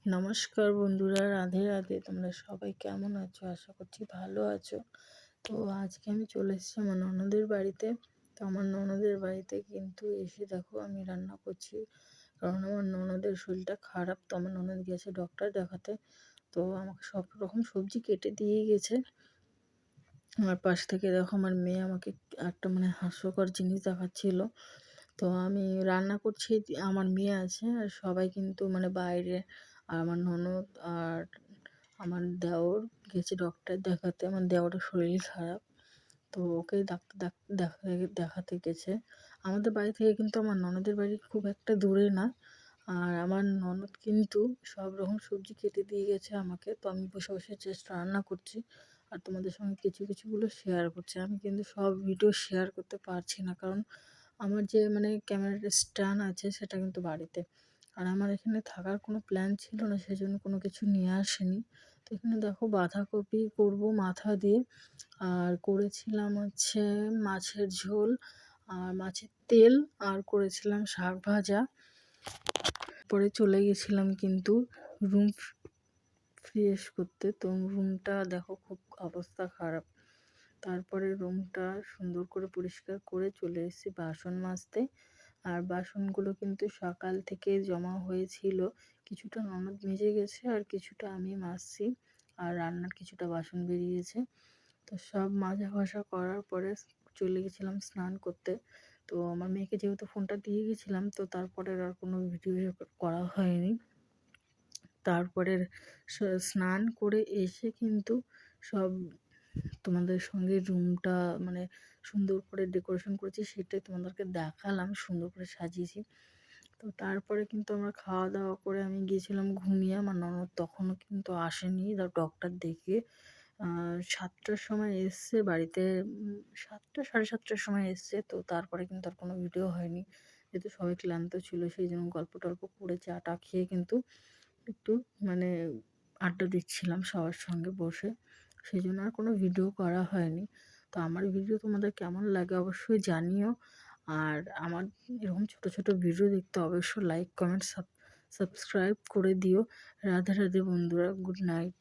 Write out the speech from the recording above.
নমস্কার বন্ধুরা, রাধে রাধে। তোমরা সবাই কেমন আছো? আশা করছি ভালো আছো। তো আজকে আমি চলে এসেছি আমার ননদের বাড়িতে। তো আমার ননদের বাড়িতে কিন্তু এসে দেখো আমি রান্না করছি, কারণ আমার ননদের শরীরটা খারাপ। তো আমার ননদ গেছে ডক্টর দেখাতে। তো আমাকে সব রকম সবজি কেটে দিয়ে গেছে। আমার পাশ থেকে দেখো আমার মেয়ে আমাকে একটা হাস্যকর জিনিস দেখাচ্ছিল। তো আমি রান্না করছি, আমার মেয়ে আছে আর সবাই কিন্তু বাইরে। আর আমার ননদ আর আমার দেওর গেছে ডক্টর দেখাতে। আমার দেওরের শরীর খারাপ, তো ওকে ডাক্তার দেখাতে গেছে। আমাদের বাড়ি থেকে কিন্তু আমার ননদের বাড়ি খুব একটা দূরে না। আর আমার ননদ কিন্তু সব রকম সবজি কেটে দিয়ে গেছে আমাকে। তো আমি বসে বসে জাস্ট রান্না করছি আর তোমাদের সঙ্গে কিছুগুলো শেয়ার করছি। আমি কিন্তু সব ভিডিও শেয়ার করতে পারছি না, কারণ আমার যে ক্যামেরার স্ট্যান্ড আছে সেটা কিন্তু বাড়িতে। আর আমার এখানে থাকার কোনো প্ল্যান ছিল না, সেজন্য কোনো কিছু নিয়ে আসিনি। তো এখানে দেখো বাঁধাকপি করব মাথা দিয়ে, আর করেছিলাম হচ্ছে মাছের ঝোল আর মাছের তেল, আর করেছিলাম শাক ভাজা। পরে চলে গেছিলাম কিন্তু রুম ফ্রেশ করতে। তো রুমটা দেখো খুব অবস্থা খারাপ। তারপরে রুমটা সুন্দর করে পরিষ্কার করে চলে এসেছি বাসন মাজতে। আর বাসনগুলো কিন্তু সকাল থেকে জমা হয়েছিল, কিছুটা ননদ মেজে গেছে আর কিছুটা আমি মাজছি। আর রান্নার কিছুটা বাসন বেরিয়েছে। তো সব মাজা ঘষা করার পরে চলে গেছিলাম স্নান করতে। তো আমার মেয়েকে যেহেতু ফোনটা দিয়ে গেছিলাম, তো তারপরে আর কোনো ভিডিও করা হয়নি। তারপরে স্নান করে এসে কিন্তু সব তোমাদের সঙ্গে রুমটা সুন্দর করে ডেকোরেশন করেছি, সেটাই তোমাদেরকে দেখালাম। সুন্দর করে সাজিয়েছি। তো তারপরে কিন্তু আমরা খাওয়া দাওয়া করে আমি গিয়েছিলাম ঘুমিয়ে। আমার ননদ তখনও কিন্তু আসেনি, ডক্টর দেখিয়ে 7টার সময় এসছে বাড়িতে। 7টা সাড়ে 7টার সময় এসছে। তো তারপরে কিন্তু আর কোনো ভিডিও হয়নি, যেহেতু সবাই ক্লান্ত ছিল। সেই জন্য গল্প টল্প করে চা টা খেয়ে কিন্তু একটু আড্ডা দিচ্ছিলাম সবার সঙ্গে বসে। সেই জন্য আর কোনো ভিডিও করা হয়নি। তো আমার ভিডিও তোমাদের কেমন লাগে অবশ্যই জানিও। আর আমার এরকম ছোট ছোট ভিডিও দেখতে অবশ্যই লাইক কমেন্ট সাবস্ক্রাইব করে দিও। রাধে রাধে বন্ধুরা, গুড নাইট।